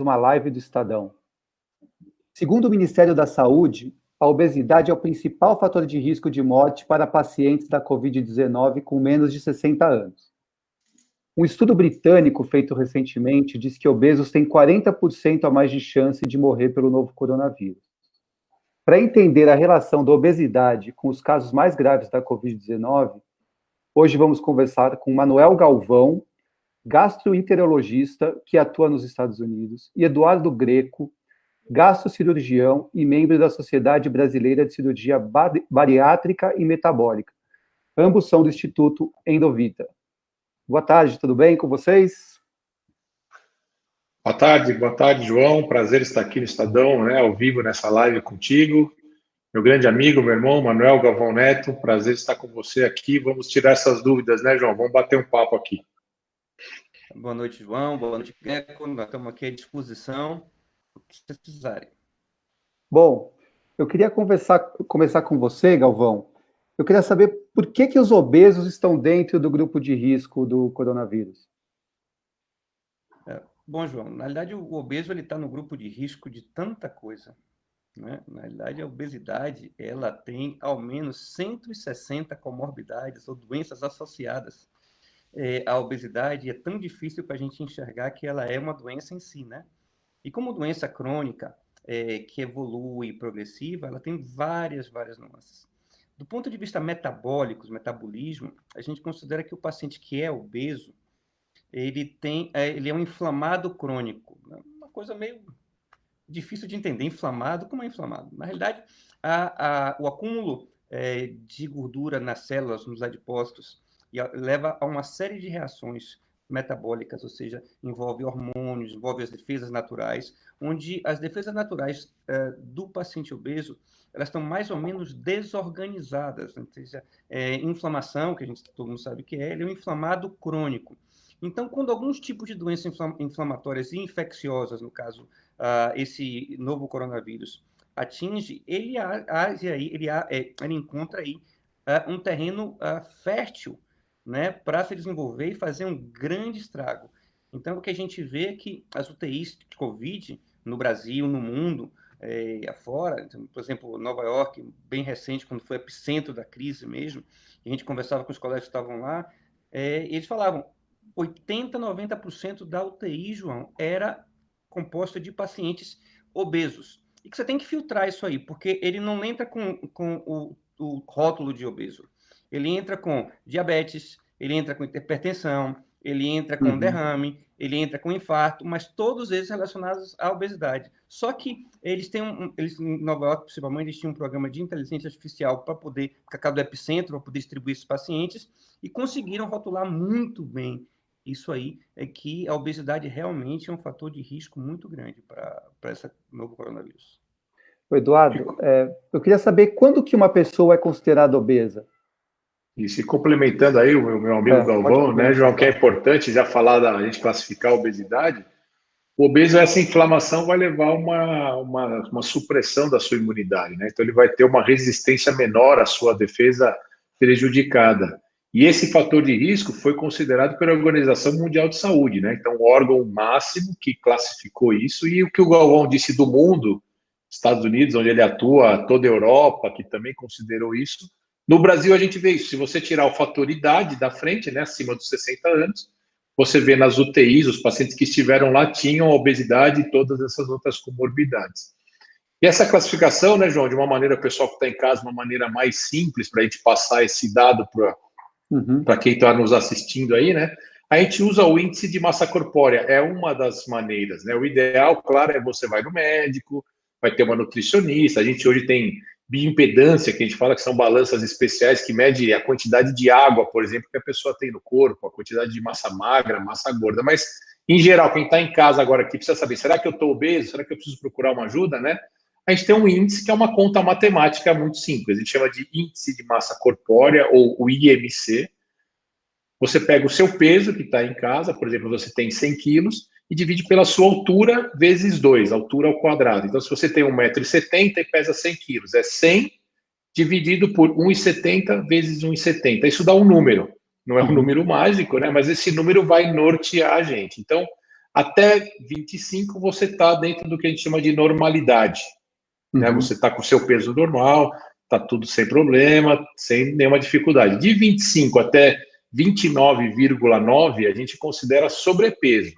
uma live do Estadão. Segundo o Ministério da Saúde, a obesidade é o principal fator de risco de morte para pacientes da Covid-19 com menos de 60 anos. Um estudo britânico feito recentemente diz que obesos têm 40% a mais de chance de morrer pelo novo coronavírus. Para entender a relação da obesidade com os casos mais graves da Covid-19, hoje vamos conversar com Manuel Galvão, gastroenterologista que atua nos Estados Unidos, e Eduardo Greco, gastrocirurgião e membro da Sociedade Brasileira de Cirurgia Bariátrica e Metabólica. Ambos são do Instituto Endovita. Boa tarde, tudo bem com vocês? Boa tarde, João. Prazer estar aqui no Estadão, ao vivo nessa live contigo. Meu grande amigo, meu irmão, Manuel Galvão Neto, prazer estar com você aqui. Vamos tirar essas dúvidas, João? Vamos bater um papo aqui. Boa noite, João. Boa noite, Greco. Nós estamos aqui à disposição, o que vocês precisarem. Bom, eu queria começar com você, Galvão. Eu queria saber por que os obesos estão dentro do grupo de risco do coronavírus. Bom, João, na realidade o obeso está no grupo de risco de tanta coisa, né? Na realidade a obesidade ela tem ao menos 160 comorbidades ou doenças associadas à obesidade, e é tão difícil para a gente enxergar que ela é uma doença em si, né? E como doença crônica que evolui progressiva, ela tem várias nuances. Do ponto de vista metabolismo, a gente considera que o paciente que é obeso, ele é um inflamado crônico. Uma coisa meio difícil de entender. Inflamado, como é inflamado? Na realidade, o acúmulo de gordura nas células, nos adipócitos, leva a uma série de reações metabólicas, ou seja, envolve hormônios, envolve as defesas naturais, onde as defesas naturais do paciente obeso, elas estão mais ou menos desorganizadas, ou seja, inflamação, que todo mundo sabe que ele é um inflamado crônico. Então, quando alguns tipos de doenças inflamatórias e infecciosas, no caso, esse novo coronavírus, atinge, ele encontra aí um terreno fértil, né, para se desenvolver e fazer um grande estrago. Então, o que a gente vê é que as UTIs de Covid, no Brasil, no mundo, afora, então, por exemplo, Nova York, bem recente, quando foi epicentro da crise mesmo, a gente conversava com os colegas que estavam lá, eles falavam 80%, 90% da UTI, João, era composta de pacientes obesos. E que você tem que filtrar isso aí, porque ele não entra com o rótulo de obeso. Ele entra com diabetes, ele entra com hipertensão, ele entra com derrame, ele entra com infarto, mas todos eles relacionados à obesidade. Só que eles em Nova York, principalmente, eles tinham um programa de inteligência artificial para poder, por causa do epicentro, para poder distribuir esses pacientes, e conseguiram rotular muito bem isso aí, é que a obesidade realmente é um fator de risco muito grande para esse novo coronavírus. Eduardo, eu queria saber quando que uma pessoa é considerada obesa? E se complementando aí o meu amigo Galvão, João, que é importante já falar a gente classificar a obesidade. O obeso, essa inflamação vai levar uma supressão da sua imunidade, né? Então ele vai ter uma resistência menor à sua defesa prejudicada. E esse fator de risco foi considerado pela Organização Mundial de Saúde, né? Então o órgão máximo que classificou isso, e o que o Galvão disse do mundo, Estados Unidos, onde ele atua, toda a Europa, que também considerou isso. No Brasil, a gente vê isso. Se você tirar o fator idade da frente, né, acima dos 60 anos, você vê nas UTIs, os pacientes que estiveram lá tinham obesidade e todas essas outras comorbidades. E essa classificação, né, João, de uma maneira, o pessoal que está em casa, uma maneira mais simples para a gente passar esse dado para quem está nos assistindo aí, né? A gente usa o índice de massa corpórea, é uma das maneiras, né? O ideal, claro, é você vai no médico, vai ter uma nutricionista, a gente hoje tem bioimpedância, que a gente fala que são balanças especiais que mede a quantidade de água, por exemplo, que a pessoa tem no corpo, a quantidade de massa magra, massa gorda, mas, em geral, quem está em casa agora aqui precisa saber, será que eu estou obeso? Será que eu preciso procurar uma ajuda, né? A gente tem um índice que é uma conta matemática muito simples, a gente chama de índice de massa corpórea, ou o IMC. Você pega o seu peso que está em casa, por exemplo, você tem 100 quilos, e divide pela sua altura vezes 2, altura ao quadrado. Então, se você tem 1,70 m e pesa 100 quilos, é 100 dividido por 1,70 vezes 1,70. Isso dá um número. Não é um número mágico, né? Mas esse número vai nortear a gente. Então, Até 25, você está dentro do que a gente chama de normalidade. Né? Você está com o seu peso normal, está tudo sem problema, sem nenhuma dificuldade. De 25 até 29,9, a gente considera sobrepeso.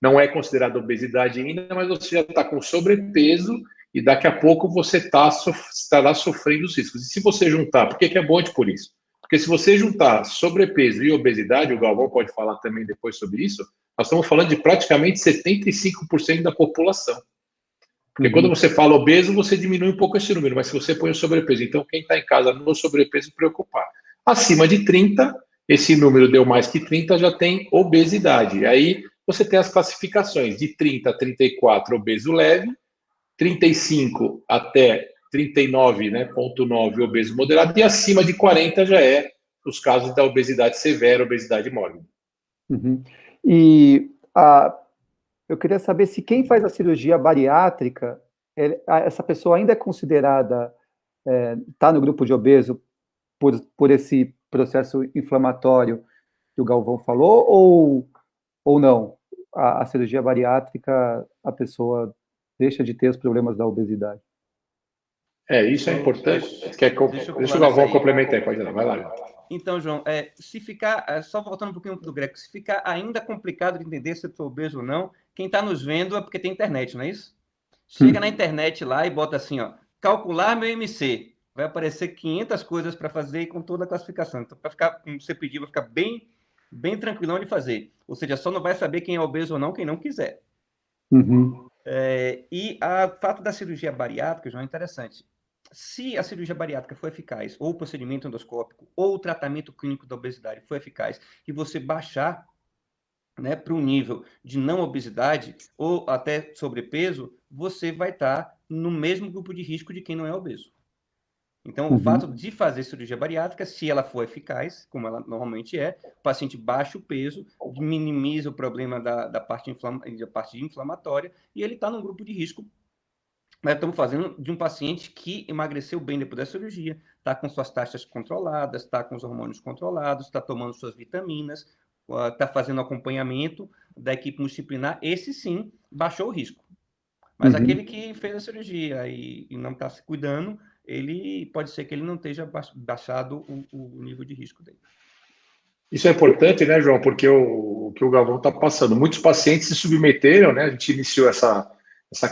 Não é considerado obesidade ainda, mas você já está com sobrepeso e daqui a pouco você estará sofrendo os riscos. E se você juntar, por que é bom por isso? Porque se você juntar sobrepeso e obesidade, o Galvão pode falar também depois sobre isso, nós estamos falando de praticamente 75% da população. Porque quando você fala obeso, você diminui um pouco esse número, mas se você põe o sobrepeso, então quem está em casa no sobrepeso, preocupar. Acima de 30, esse número deu mais que 30, já tem obesidade. E aí você tem as classificações de 30 a 34, obeso leve, 35 até 39,9, né, obeso moderado, e acima de 40 já é os casos da obesidade severa, obesidade mórbida. E eu queria saber se quem faz a cirurgia bariátrica, essa pessoa ainda é considerada, está no grupo de obeso por esse processo inflamatório que o Galvão falou, ou não? A cirurgia bariátrica, a pessoa deixa de ter os problemas da obesidade. Isso é importante. Deixa o Galvão complementar, pode ir lá, vai lá. Então, João, se ficar, só voltando um pouquinho do Greco, se ficar ainda complicado de entender se eu estou obeso ou não, quem está nos vendo é porque tem internet, não é isso? Chega na internet lá e bota assim, ó, calcular meu MC. Vai aparecer 500 coisas para fazer com toda a classificação. Então, para ficar, como você pediu, vai ficar bem tranquilão de fazer. Ou seja, só não vai saber quem é obeso ou não, quem não quiser. E o fato da cirurgia bariátrica, João, é interessante. Se a cirurgia bariátrica for eficaz, ou o procedimento endoscópico, ou o tratamento clínico da obesidade for eficaz, e você baixar, né, para um nível de não obesidade, ou até sobrepeso, você vai estar no mesmo grupo de risco de quem não é obeso. Então, o fato de fazer cirurgia bariátrica, se ela for eficaz, como ela normalmente é, o paciente baixa o peso, minimiza o problema da parte inflamatória, e ele está num grupo de risco. Nós estamos fazendo de um paciente que emagreceu bem depois da cirurgia, está com suas taxas controladas, está com os hormônios controlados, está tomando suas vitaminas, está fazendo acompanhamento da equipe multidisciplinar. Esse sim baixou o risco. Mas aquele que fez a cirurgia e não está se cuidando, ele pode ser que ele não esteja baixado o nível de risco dele. Isso é importante, né, João? Porque o que o Galvão está passando. Muitos pacientes se submeteram, né? A gente iniciou essa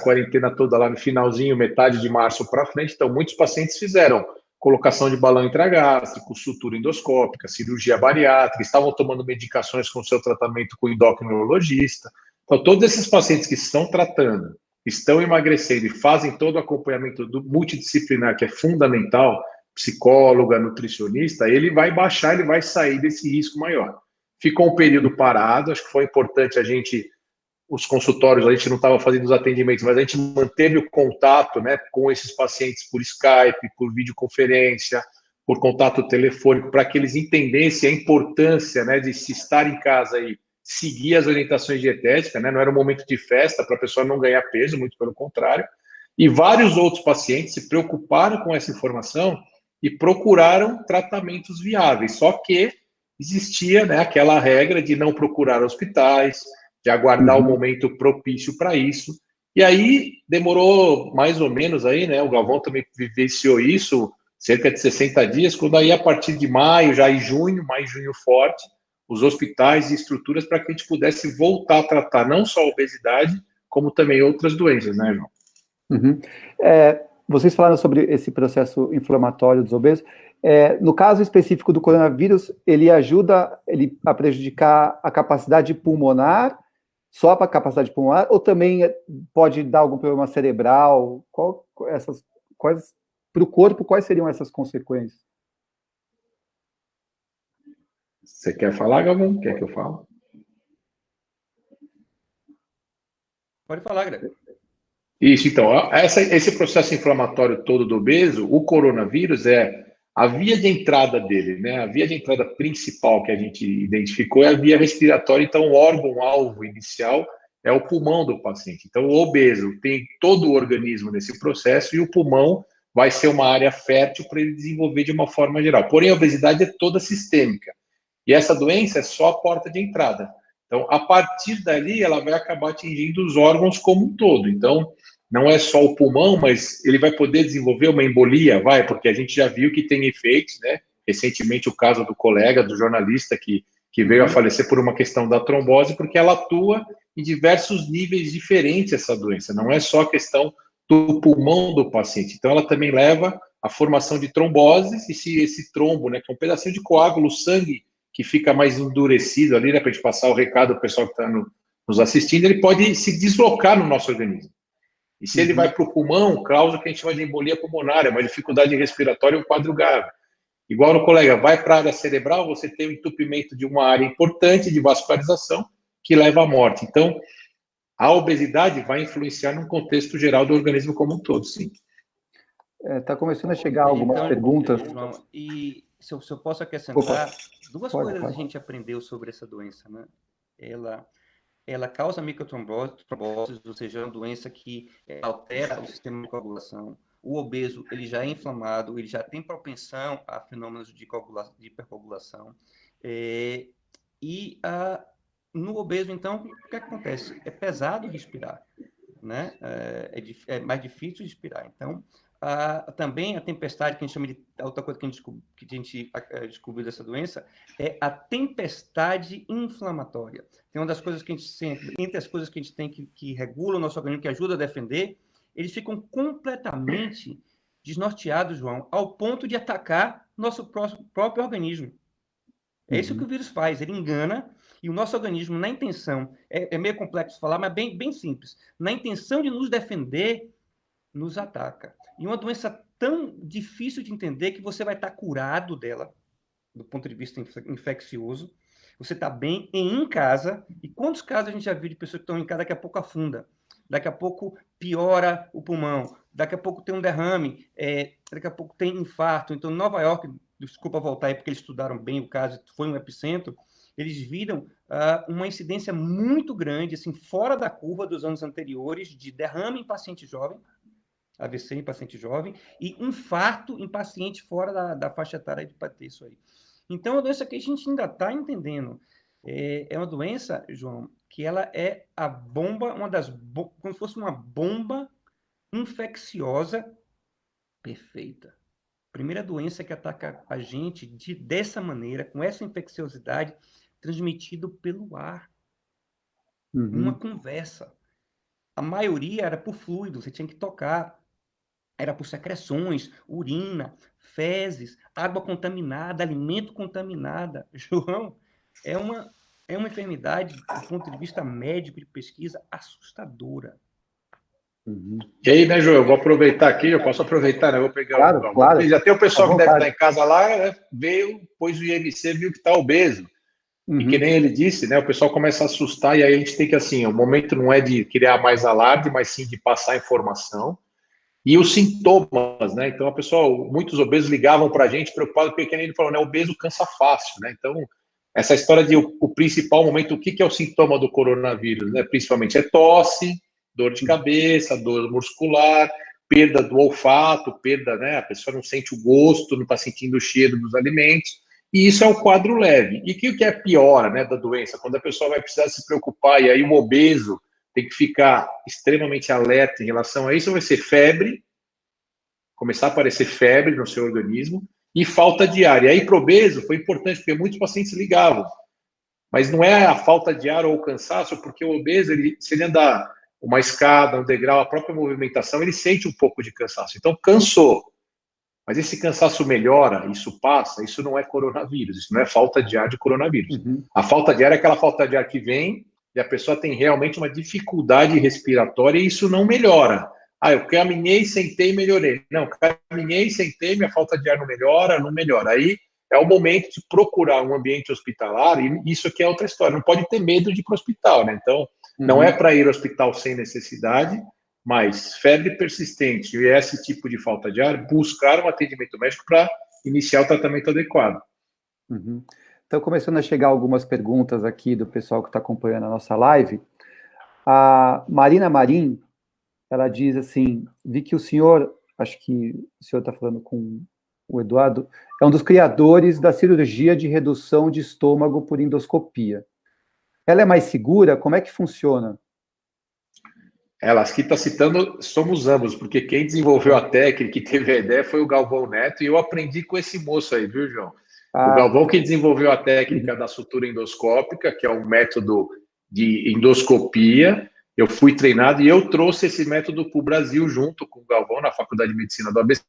quarentena toda lá no finalzinho, metade de março para frente. Então, muitos pacientes fizeram colocação de balão intragástrico, sutura endoscópica, cirurgia bariátrica, estavam tomando medicações com seu tratamento com endocrinologista. Então, todos esses pacientes que estão tratando, estão emagrecendo e fazem todo o acompanhamento do multidisciplinar, que é fundamental, psicóloga, nutricionista, ele vai baixar, ele vai sair desse risco maior. Ficou um período parado, acho que foi importante os consultórios, a gente não estava fazendo os atendimentos, mas a gente manteve o contato, né, com esses pacientes por Skype, por videoconferência, por contato telefônico, para que eles entendessem a importância, né, de se estar em casa e seguir as orientações dietéticas, né, não era um momento de festa para a pessoa não ganhar peso, muito pelo contrário. E vários outros pacientes se preocuparam com essa informação e procuraram tratamentos viáveis, só que existia, né, aquela regra de não procurar hospitais, de aguardar o momento propício para isso. E aí demorou mais ou menos aí, né? O Galvão também vivenciou isso, cerca de 60 dias, quando aí a partir de maio, já em junho, junho forte, os hospitais e estruturas para que a gente pudesse voltar a tratar não só a obesidade, como também outras doenças, né, João? Vocês falaram sobre esse processo inflamatório dos obesos. No caso específico do coronavírus, ele ajuda a prejudicar a capacidade pulmonar, só para a capacidade pulmonar, ou também pode dar algum problema cerebral? Para o corpo, quais seriam essas consequências? Você quer falar, Galvão? Quer que eu fale? Pode falar, Greg. Isso, então, esse processo inflamatório todo do obeso, o coronavírus é a via de entrada dele, né? A via de entrada principal que a gente identificou é a via respiratória, então o órgão-alvo inicial é o pulmão do paciente. Então, o obeso tem todo o organismo nesse processo e o pulmão vai ser uma área fértil para ele desenvolver de uma forma geral. Porém, a obesidade é toda sistêmica. E essa doença é só a porta de entrada. Então, a partir dali, ela vai acabar atingindo os órgãos como um todo. Então, não é só o pulmão, mas ele vai poder desenvolver uma embolia, porque a gente já viu que tem efeitos, né? Recentemente, o caso do colega, do jornalista, que veio a falecer por uma questão da trombose, porque ela atua em diversos níveis diferentes, essa doença. Não é só a questão do pulmão do paciente. Então, ela também leva à formação de tromboses, e se esse trombo, né, que é um pedacinho de coágulo, sangue, que fica mais endurecido ali, né, para a gente passar o recado ao pessoal que está nos assistindo, ele pode se deslocar no nosso organismo. E se ele vai para o pulmão, causa o que a gente chama de embolia pulmonar, uma dificuldade respiratória e um quadro grave. Igual no colega, vai para a área cerebral, você tem o entupimento de uma área importante de vascularização que leva à morte. Então, a obesidade vai influenciar no contexto geral do organismo como um todo, sim. Está começando a chegar algumas perguntas. João, e se eu posso acrescentar, duas coisas pode. a gente aprendeu sobre essa doença, né? Ela causa microtrombose, ou seja, é uma doença que altera o sistema de coagulação. O obeso, ele já é inflamado, ele já tem propensão a fenômenos de hipercoagulação. No obeso, então, o que acontece? É pesado respirar, né? É mais difícil respirar. Então, também a tempestade, que a gente chama de... Outra coisa que a gente descobriu dessa doença é a tempestade inflamatória. Tem uma das coisas que a gente sempre... Entre as coisas que a gente tem que regula o nosso organismo, que ajuda a defender, eles ficam completamente desnorteados, João, ao ponto de atacar nosso próprio organismo. É isso que o vírus faz, ele engana, e o nosso organismo, na intenção, é meio complexo falar, mas bem simples, na intenção de nos defender, nos ataca. E uma doença tão difícil de entender que você vai estar curado dela, do ponto de vista infeccioso, você está bem em casa, e quantos casos a gente já viu de pessoas que estão em casa, daqui a pouco afunda, daqui a pouco piora o pulmão, daqui a pouco tem um derrame, daqui a pouco tem infarto. Então, em Nova York, desculpa voltar aí, porque eles estudaram bem o caso, foi um epicentro, eles viram uma incidência muito grande, assim, fora da curva dos anos anteriores, de derrame em paciente jovem, AVC em paciente jovem, e infarto em paciente fora da faixa etária de bater isso aí. Então, é uma doença que a gente ainda está entendendo. É uma doença, João, que ela é a bomba, como se fosse uma bomba infecciosa perfeita. Primeira doença que ataca a gente dessa maneira, com essa infecciosidade, transmitido pelo ar. Uma conversa. A maioria era por fluido, você tinha que tocar. Era por secreções, urina, fezes, água contaminada, alimento contaminado. João, é uma enfermidade, do ponto de vista médico de pesquisa, assustadora. E aí, né, João, eu vou aproveitar aqui, eu posso aproveitar, né? Eu vou pegar claro. Já tem o pessoal que deve estar em casa lá, né? Pôs o IMC, viu que está obeso. E que nem ele disse, né? O pessoal começa a assustar, e aí a gente tem que, assim, o momento não é de criar mais alarde, mas sim de passar informação. E os sintomas, né? Então, muitos obesos ligavam para a gente preocupados, porque, como ele falou, né? O obeso cansa fácil, né? Então, essa história de o principal momento, o que é o sintoma do coronavírus, né? Principalmente é tosse, dor de cabeça, dor muscular, perda do olfato, né? A pessoa não sente o gosto, não está sentindo o cheiro dos alimentos, e isso é o quadro leve. E o que é pior, né, da doença? Quando a pessoa vai precisar se preocupar, e aí o obeso tem que ficar extremamente alerta em relação a isso, vai ser febre, começar a aparecer febre no seu organismo, e falta de ar. E aí, para o obeso, foi importante, porque muitos pacientes ligavam. Mas não é a falta de ar ou o cansaço, porque o obeso, se ele andar uma escada, um degrau, a própria movimentação, ele sente um pouco de cansaço. Então, cansou. Mas esse cansaço melhora, isso passa, isso não é coronavírus, isso não é falta de ar de coronavírus. A falta de ar é aquela falta de ar que vem e a pessoa tem realmente uma dificuldade respiratória e isso não melhora. Eu caminhei, sentei e melhorei. Não, caminhei, sentei, minha falta de ar não melhora. Aí é o momento de procurar um ambiente hospitalar, e isso aqui é outra história. Não pode ter medo de ir para o hospital, né? Então, não é para ir ao hospital sem necessidade, mas febre persistente e esse tipo de falta de ar, buscar um atendimento médico para iniciar o tratamento adequado. Então, começando a chegar algumas perguntas aqui do pessoal que está acompanhando a nossa live. A Marina Marim, ela diz assim, vi que o senhor, acho que o senhor está falando com o Eduardo, é um dos criadores da cirurgia de redução de estômago por endoscopia. Ela é mais segura? Como é que funciona? Ela aqui está citando, somos ambos, porque quem desenvolveu a técnica e teve a ideia foi o Galvão Neto, e eu aprendi com esse moço aí, viu, João? O Ah, Galvão que desenvolveu a técnica da sutura endoscópica, que é um método de endoscopia. Eu fui treinado e eu trouxe esse método para o Brasil junto com o Galvão na Faculdade de Medicina do ABC.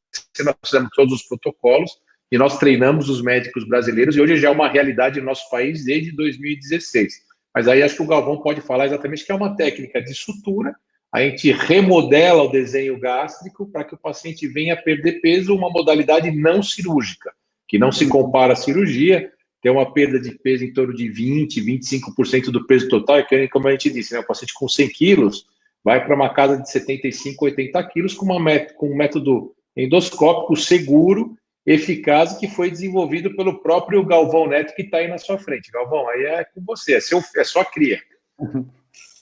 Nós fizemos todos os protocolos e nós treinamos os médicos brasileiros, e hoje já é uma realidade no nosso país desde 2016. Mas aí acho que o Galvão pode falar exatamente que é uma técnica de sutura. A gente remodela o desenho gástrico para que o paciente venha perder peso, uma modalidade não cirúrgica, que não se compara à cirurgia, tem uma perda de peso em torno de 20%, 25% do peso total, e como a gente disse, né, o paciente com 100 quilos vai para uma casa de 75, 80 quilos com um método endoscópico seguro, eficaz, que foi desenvolvido pelo próprio Galvão Neto, que está aí na sua frente. Galvão, aí é com você, é sua cria.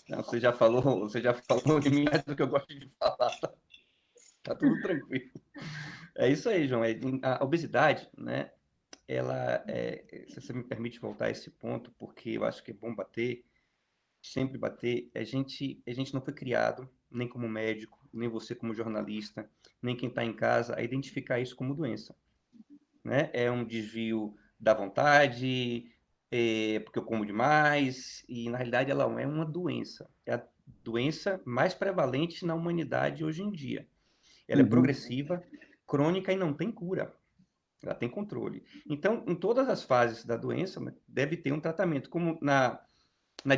Não, você já falou de mim mais do que eu gosto de falar. Tá tudo tranquilo. É isso aí, João. A obesidade, né? Se você me permite voltar a esse ponto, porque eu acho que é bom sempre bater. A gente não foi criado, nem como médico, nem você como jornalista, nem quem está em casa, a identificar isso como doença, né? É um desvio da vontade, porque eu como demais, e na realidade ela é uma doença. É a doença mais prevalente na humanidade hoje em dia. Ela é progressiva, crônica e não tem cura. Ela tem controle. Então, em todas as fases da doença, deve ter um tratamento, como na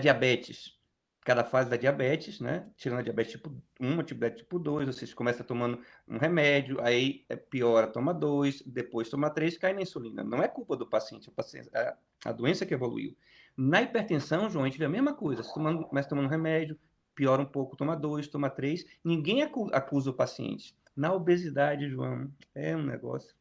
diabetes. Cada fase da diabetes, né? Tirando a diabetes tipo 1, a diabetes tipo 2, você começa tomando um remédio, aí piora, toma 2, depois toma 3, cai na insulina. Não é culpa do paciente, a doença que evoluiu. Na hipertensão, João, a gente vê a mesma coisa. Você começa tomando um remédio, piora um pouco, toma 2, toma 3, ninguém acusa o paciente. Na obesidade, João, é um negócio.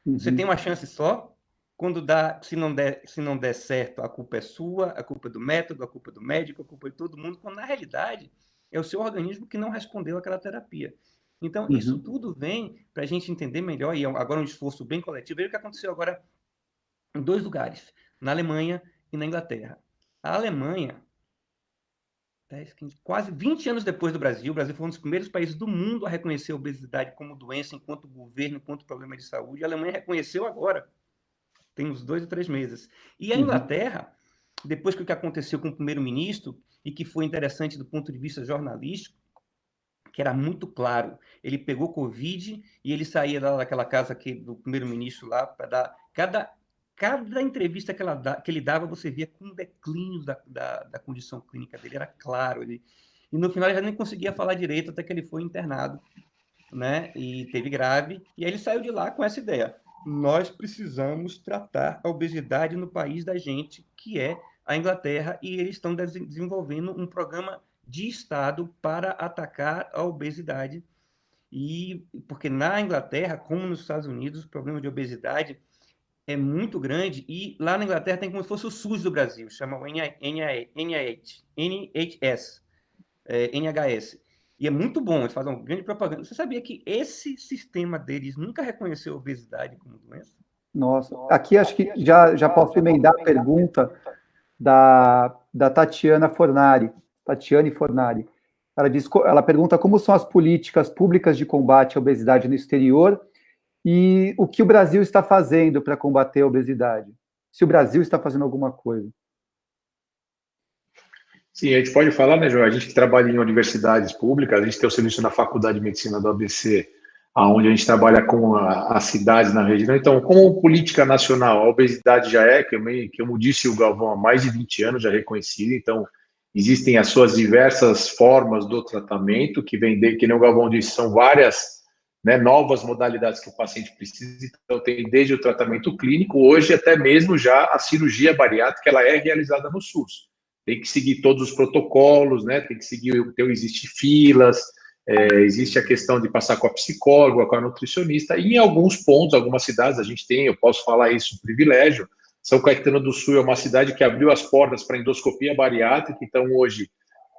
Você tem uma chance só. Quando se não der certo, a culpa é sua, a culpa é do método, a culpa é do médico, a culpa é de todo mundo, quando na realidade é o seu organismo que não respondeu àquela terapia. Então, isso tudo vem para a gente entender melhor, e agora um esforço bem coletivo. Veja o que aconteceu agora em 2 lugares, na Alemanha e na Inglaterra. A Alemanha, quase 20 anos depois do Brasil, o Brasil foi um dos primeiros países do mundo a reconhecer a obesidade como doença, enquanto governo, enquanto problema de saúde. A Alemanha reconheceu agora. Tem uns 2 ou 3 meses. E a Inglaterra, depois que o que aconteceu com o primeiro-ministro, e que foi interessante do ponto de vista jornalístico, que era muito claro, ele pegou Covid e ele saía daquela casa do primeiro-ministro lá para dar... Cada entrevista que ele dava, você via com declínio da condição clínica dele, era claro. E no final ele já nem conseguia falar direito, até que ele foi internado, né? E teve grave, e aí ele saiu de lá com essa ideia. Nós precisamos tratar a obesidade no país da gente, que é a Inglaterra, e eles estão desenvolvendo um programa de Estado para atacar a obesidade. E porque na Inglaterra, como nos Estados Unidos, o problema de obesidade é muito grande, e lá na Inglaterra tem como se fosse o SUS do Brasil, chama o NHS. E é muito bom, eles fazem uma grande propaganda. Você sabia que esse sistema deles nunca reconheceu a obesidade como doença? Nossa, aqui acho que já posso emendar a pergunta da Tatiane Fornari. Ela pergunta como são as políticas públicas de combate à obesidade no exterior e o que o Brasil está fazendo para combater a obesidade. Se o Brasil está fazendo alguma coisa. Sim, a gente pode falar, né, João? A gente que trabalha em universidades públicas, a gente tem o serviço na Faculdade de Medicina do ABC, onde a gente trabalha com as cidades na região. Então, como política nacional, a obesidade já é, como disse o Galvão, há mais de 20 anos já reconhecida. Então, existem as suas diversas formas do tratamento, que nem o Galvão disse, são várias, né, novas modalidades que o paciente precisa. Então, tem desde o tratamento clínico, hoje até mesmo já a cirurgia bariátrica, ela é realizada no SUS. Tem que seguir todos os protocolos, né? Tem que seguir, existe filas, existe a questão de passar com a psicóloga, com a nutricionista, e em alguns pontos, algumas cidades, eu posso falar isso, um privilégio. São Caetano do Sul é uma cidade que abriu as portas para endoscopia bariátrica, então hoje,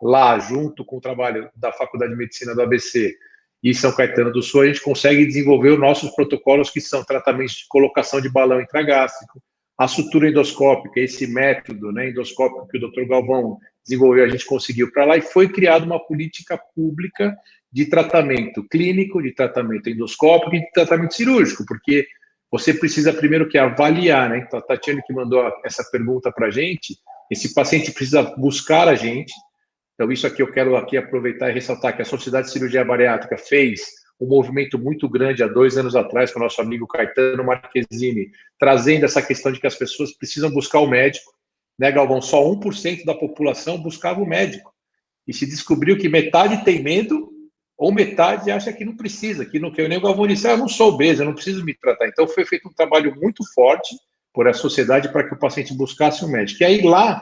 lá, junto com o trabalho da Faculdade de Medicina do ABC e São Caetano do Sul, a gente consegue desenvolver os nossos protocolos, que são tratamentos de colocação de balão intragástrico, a sutura endoscópica, esse método, né, endoscópico que o Dr. Galvão desenvolveu, a gente conseguiu para lá, e foi criada uma política pública de tratamento clínico, de tratamento endoscópico e de tratamento cirúrgico, porque você precisa primeiro que avaliar, né? Então, a Tatiana que mandou essa pergunta para a gente, esse paciente precisa buscar a gente. Então, isso aqui eu quero aqui aproveitar e ressaltar que a Sociedade de Cirurgia Bariátrica fez um movimento muito grande há 2 anos atrás com o nosso amigo Caetano Marquezini, trazendo essa questão de que as pessoas precisam buscar o médico, né, Galvão? Só 1% da população buscava o médico. E se descobriu que metade tem medo ou metade acha que não precisa, que não quer. Nem o Galvão disse, eu não sou obeso, eu não preciso me tratar. Então, foi feito um trabalho muito forte por a sociedade para que o paciente buscasse o médico. E aí, lá,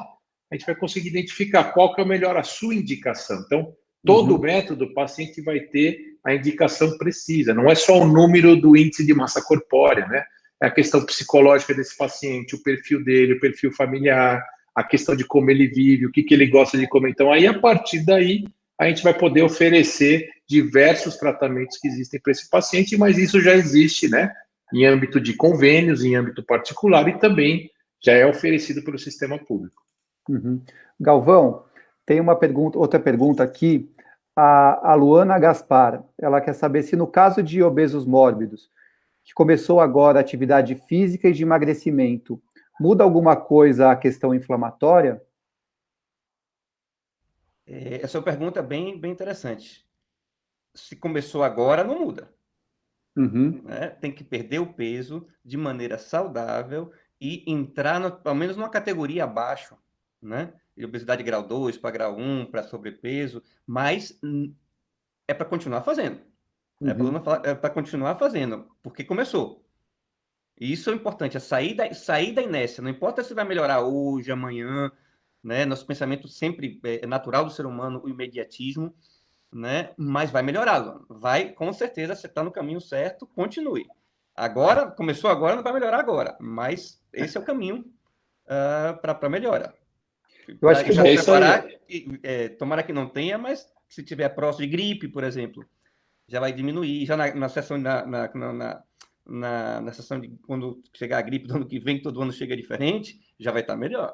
a gente vai conseguir identificar qual que é o melhor, a sua indicação. Então, todo método, o paciente vai ter a indicação precisa. Não é só o número do índice de massa corpórea, né? É a questão psicológica desse paciente, o perfil dele, o perfil familiar, a questão de como ele vive, o que ele gosta de comer. Então, aí, a partir daí, a gente vai poder oferecer diversos tratamentos que existem para esse paciente, mas isso já existe, né? Em âmbito de convênios, em âmbito particular, e também já é oferecido pelo sistema público. Galvão, tem uma pergunta, outra pergunta aqui. A Luana Gaspar, ela quer saber se no caso de obesos mórbidos, que começou agora a atividade física e de emagrecimento, muda alguma coisa a questão inflamatória? Essa pergunta é bem interessante. Se começou agora, não muda. Né? Tem que perder o peso de maneira saudável e entrar, pelo menos, numa categoria abaixo, né? De obesidade grau 2 para grau 1, para sobrepeso, mas é para continuar fazendo. É para continuar fazendo, porque começou. E isso é importante, é sair da inércia. Não importa se vai melhorar hoje, amanhã, né? Nosso pensamento sempre é natural do ser humano, o imediatismo, né? Mas vai melhorá-lo. Vai, com certeza, você está no caminho certo, continue. Agora, começou agora, não vai melhorar agora, mas esse é o caminho para melhora. Eu acho que já preparar, tomara que não tenha, mas se tiver próximo de gripe, por exemplo, já vai diminuir. Já na sessão, na sessão de quando chegar a gripe do ano que vem, todo ano chega diferente, já vai estar melhor.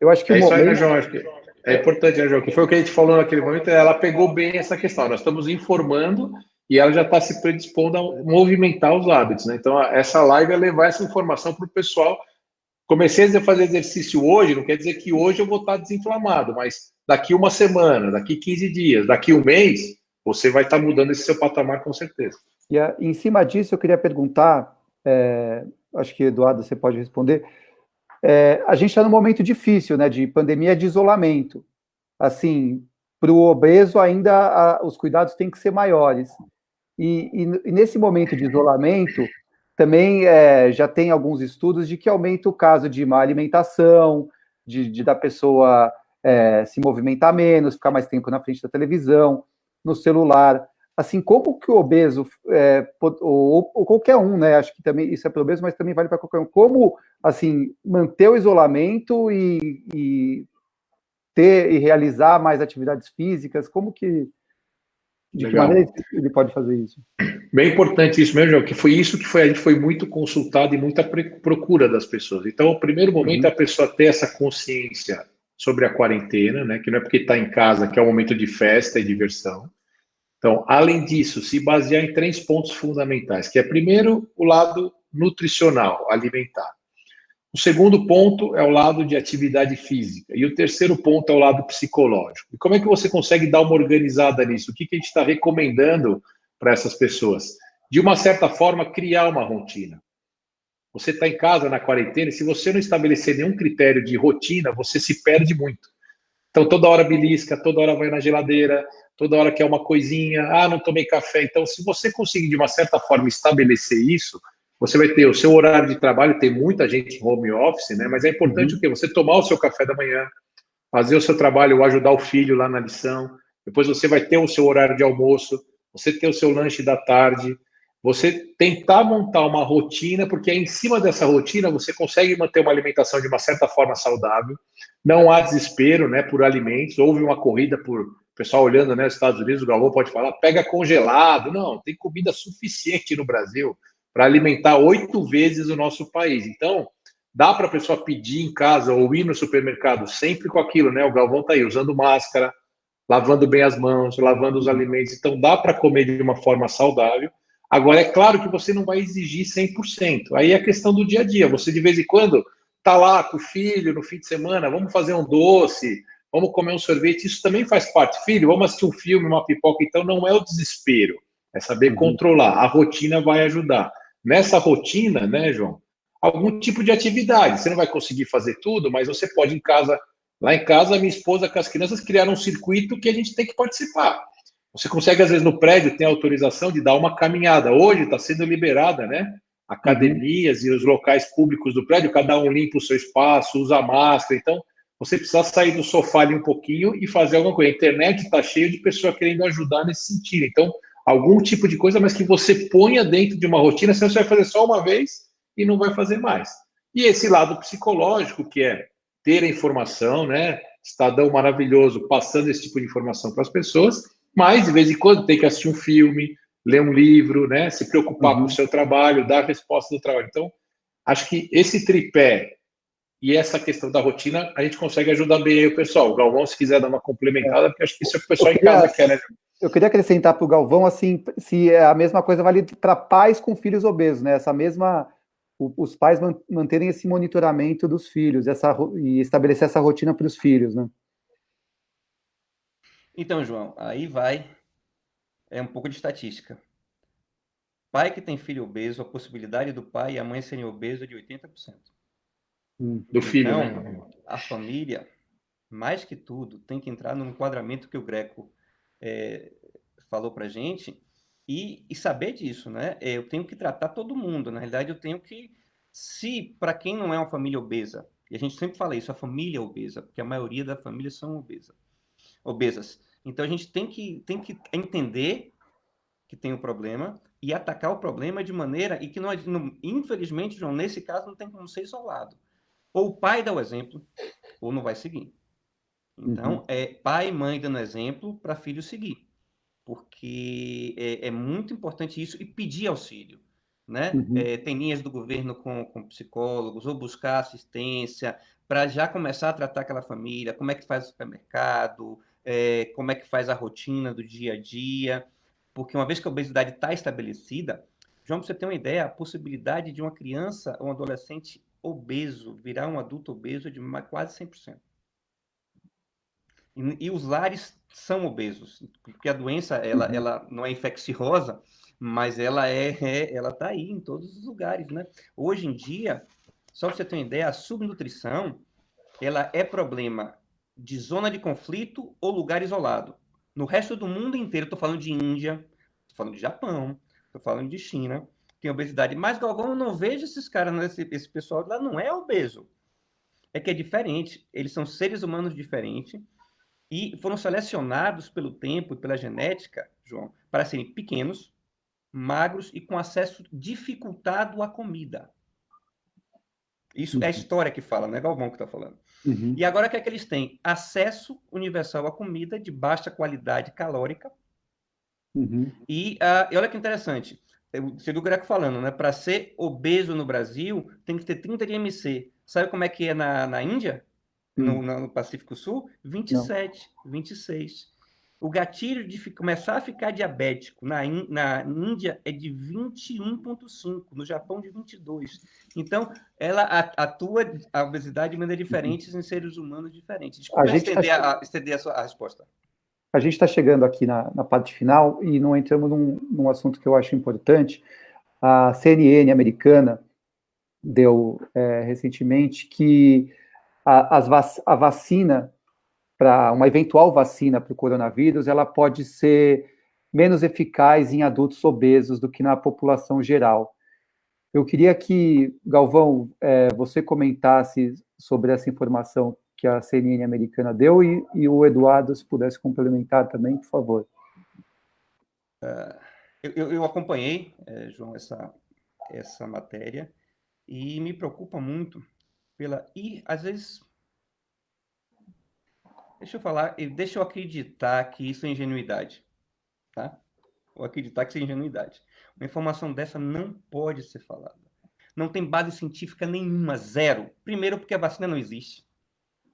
Eu acho que isso aí, né, João? Acho que é importante, né, João? Que foi o que a gente falou naquele momento, ela pegou bem essa questão. Nós estamos informando e ela já está se predispondo a movimentar os hábitos, né? Então, essa live é levar essa informação para o pessoal. Comecei a fazer exercício hoje, não quer dizer que hoje eu vou estar desinflamado, mas daqui uma semana, daqui 15 dias, daqui um mês, você vai estar mudando esse seu patamar com certeza. E em cima disso, eu queria perguntar, acho que, Eduardo, você pode responder, a gente está num momento difícil, né, de pandemia, de isolamento. Assim, para o obeso ainda os cuidados têm que ser maiores. E nesse momento de isolamento, também já tem alguns estudos de que aumenta o caso de má alimentação, da pessoa se movimentar menos, ficar mais tempo na frente da televisão, no celular. Assim, como que o obeso, ou qualquer um, né? Acho que também isso é para o obeso, mas também vale para qualquer um. Como, assim, manter o isolamento e ter e realizar mais atividades físicas? Como que... De que maneira ele pode fazer isso? Bem importante isso mesmo, João, que foi isso que a gente foi muito consultado e muita procura das pessoas. Então, o primeiro momento é a pessoa ter essa consciência sobre a quarentena, né? Que não é porque está em casa que é um momento de festa e diversão. Então, além disso, se basear em 3 pontos fundamentais, que é, primeiro, o lado nutricional, alimentar. O segundo ponto é o lado de atividade física. E o terceiro ponto é o lado psicológico. E como é que você consegue dar uma organizada nisso? O que a gente está recomendando para essas pessoas? De uma certa forma, criar uma rotina. Você está em casa na quarentena e se você não estabelecer nenhum critério de rotina, você se perde muito. Então, toda hora belisca, toda hora vai na geladeira, toda hora quer uma coisinha, não tomei café. Então, se você conseguir, de uma certa forma, estabelecer isso, você vai ter o seu horário de trabalho, tem muita gente em home office, né? Mas é importante o quê? Você tomar o seu café da manhã, fazer o seu trabalho, ajudar o filho lá na lição, depois você vai ter o seu horário de almoço, você ter o seu lanche da tarde, você tentar montar uma rotina, porque em cima dessa rotina você consegue manter uma alimentação de uma certa forma saudável, não há desespero, né, por alimentos, houve uma corrida por pessoal olhando, né, nos Estados Unidos, o Galvão pode falar, pega congelado, não, tem comida suficiente no Brasil, para alimentar 8 vezes o nosso país. Então, dá para a pessoa pedir em casa ou ir no supermercado sempre com aquilo, né? O Galvão está aí, usando máscara, lavando bem as mãos, lavando os alimentos. Então, dá para comer de uma forma saudável. Agora, é claro que você não vai exigir 100%. Aí é a questão do dia a dia. Você, de vez em quando, tá lá com o filho no fim de semana, vamos fazer um doce, vamos comer um sorvete. Isso também faz parte. Filho, vamos assistir um filme, uma pipoca. Então, não é o desespero. É saber controlar. A rotina vai ajudar. Nessa rotina, né, João? Algum tipo de atividade. Você não vai conseguir fazer tudo, mas você pode em casa. Lá em casa, minha esposa com as crianças criaram um circuito que a gente tem que participar. Você consegue, às vezes, no prédio, tem autorização de dar uma caminhada. Hoje está sendo liberada, né? Academias e os locais públicos do prédio, cada um limpa o seu espaço, usa máscara. Então, você precisa sair do sofá ali um pouquinho e fazer alguma coisa. A internet está cheia de pessoas querendo ajudar nesse sentido. Então, algum tipo de coisa, mas que você ponha dentro de uma rotina, senão você vai fazer só uma vez e não vai fazer mais. E esse lado psicológico, que é ter a informação, né? Estadão maravilhoso passando esse tipo de informação para as pessoas, mas de vez em quando tem que assistir um filme, ler um livro, né? Se preocupar com o seu trabalho, dar a resposta do trabalho. Então, acho que esse tripé e essa questão da rotina, a gente consegue ajudar bem aí o pessoal. O Galvão, se quiser dar uma complementada, porque acho que isso é o que o pessoal em casa quer, né? Eu queria acrescentar para o Galvão, assim, se a mesma coisa vale para pais com filhos obesos, né? Essa mesma, os pais manterem esse monitoramento dos filhos, e estabelecer essa rotina para os filhos, né? Então, João, aí é um pouco de estatística. Pai que tem filho obeso, a possibilidade do pai e a mãe serem obesos é de 80%. Do filho, então, né? A família, mais que tudo, tem que entrar no enquadramento que o Greco falou para gente e saber disso, né? Eu tenho que tratar todo mundo. Na realidade, eu tenho que, se para quem não é uma família obesa, e a gente sempre fala isso, a família é obesa, porque a maioria da família são obesas. Então a gente tem que entender que tem o problema e atacar o problema de maneira e que nós, infelizmente, João, nesse caso não tem como ser isolado. Ou o pai dá o exemplo, ou não vai seguir. Então, é pai e mãe dando exemplo para filho seguir, porque é muito importante isso e pedir auxílio, né? Tem linhas do governo com psicólogos ou buscar assistência para já começar a tratar aquela família, como é que faz o supermercado, como é que faz a rotina do dia a dia, porque uma vez que a obesidade está estabelecida, João, para você ter uma ideia, a possibilidade de uma criança ou um adolescente obeso virar um adulto obeso é de quase 100%. E os lares são obesos, porque a doença ela não é infecciosa, mas ela está aí em todos os lugares, né? Hoje em dia, só para você ter uma ideia, a subnutrição ela é problema de zona de conflito ou lugar isolado. No resto do mundo inteiro, estou falando de Índia, estou falando de Japão, estou falando de China, tem obesidade. Mas, Galvão, eu não vejo esses caras, esse pessoal lá não é obeso. É que é diferente, eles são seres humanos diferentes, e foram selecionados pelo tempo e pela genética, João, para serem pequenos, magros e com acesso dificultado à comida. Isso é a história que fala, não é Galvão que está falando. E agora o que é que eles têm? Acesso universal à comida de baixa qualidade calórica. E olha que interessante, você viu o Greco falando, né? Para ser obeso no Brasil, tem que ter 30 de MC. Sabe como é que é na Índia? No Pacífico Sul, 27, 26. O gatilho de começar a ficar diabético na Índia é de 21,5, no Japão de 22. Então, ela atua a obesidade de maneira diferente em seres humanos diferentes. Desculpa estender a resposta. A gente está chegando aqui na parte final e não entramos num assunto que eu acho importante. A CNN americana deu recentemente que a vacina, para uma eventual vacina para o coronavírus, ela pode ser menos eficaz em adultos obesos do que na população geral. Eu queria que, Galvão, você comentasse sobre essa informação que a CNN americana deu e o Eduardo, se pudesse complementar também, por favor. Eu acompanhei, João, essa matéria e me preocupa muito às vezes, deixa eu falar, deixa eu acreditar que isso é ingenuidade, tá? ou acreditar que seja ingenuidade. Uma informação dessa não pode ser falada. Não tem base científica nenhuma, zero. Primeiro, porque a vacina não existe.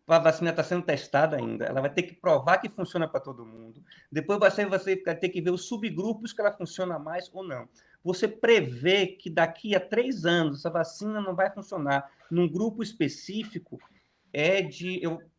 A vacina está sendo testada ainda. Ela vai ter que provar que funciona para todo mundo. Depois você vai ter que ver os subgrupos que ela funciona mais ou não. Você prevê que daqui a 3 anos essa vacina não vai funcionar num grupo específico,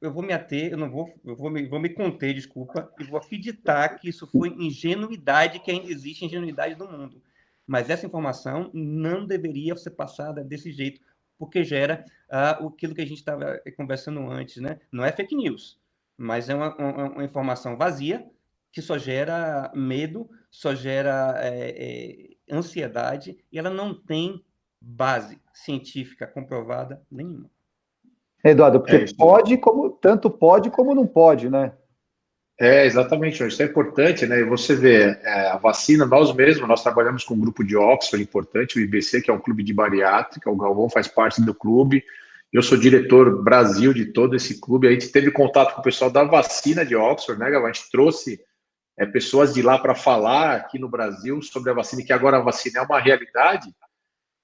eu vou me ater, eu vou me conter, desculpa, e vou acreditar que isso foi ingenuidade, que ainda existe ingenuidade no mundo. Mas essa informação não deveria ser passada desse jeito, porque gera aquilo que a gente estava conversando antes, né? Não é fake news, mas é uma informação vazia que só gera medo, só gera ansiedade, e ela não tem base científica comprovada nenhuma. Eduardo, porque tanto pode como não pode, né? Exatamente, isso é importante, né? E você vê, a vacina, nós trabalhamos com um grupo de Oxford importante, o IBC, que é um clube de bariátrica, o Galvão faz parte do clube, eu sou diretor Brasil de todo esse clube, a gente teve contato com o pessoal da vacina de Oxford, né, Galvão? A gente trouxe pessoas de lá para falar aqui no Brasil sobre a vacina, que agora a vacina é uma realidade,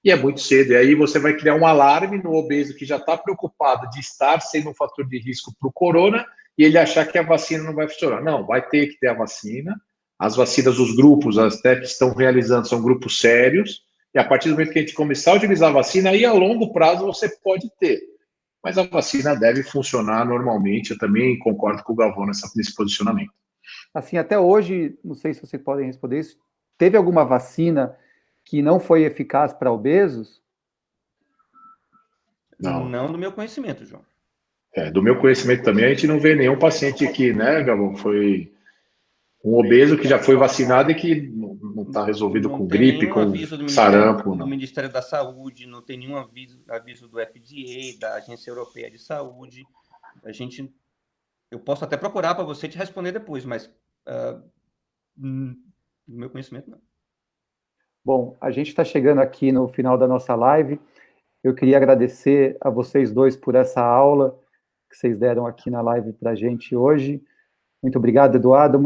e é muito cedo, e aí você vai criar um alarme no obeso que já está preocupado de estar sendo um fator de risco para o corona, e ele achar que a vacina não vai funcionar. Não, vai ter que ter a vacina. As vacinas, os grupos, até que estão realizando, são grupos sérios, e a partir do momento que a gente começar a utilizar a vacina, aí a longo prazo você pode ter. Mas a vacina deve funcionar normalmente, eu também concordo com o Galvão nesse posicionamento. Assim, até hoje, não sei se vocês podem responder isso, teve alguma vacina que não foi eficaz para obesos? Não do meu conhecimento, João. Do meu conhecimento também, a gente não vê nenhum paciente aqui, né, Galvão? Foi um obeso que já foi vacinado e que não está resolvido com gripe, com sarampo. Do Ministério da Saúde, não tem nenhum aviso do FDA, da Agência Europeia de Saúde. Eu posso até procurar para você te responder depois, mas do meu conhecimento, não. Bom, a gente está chegando aqui no final da nossa live. Eu queria agradecer a vocês dois por essa aula que vocês deram aqui na live para a gente hoje. Muito obrigado, Eduardo.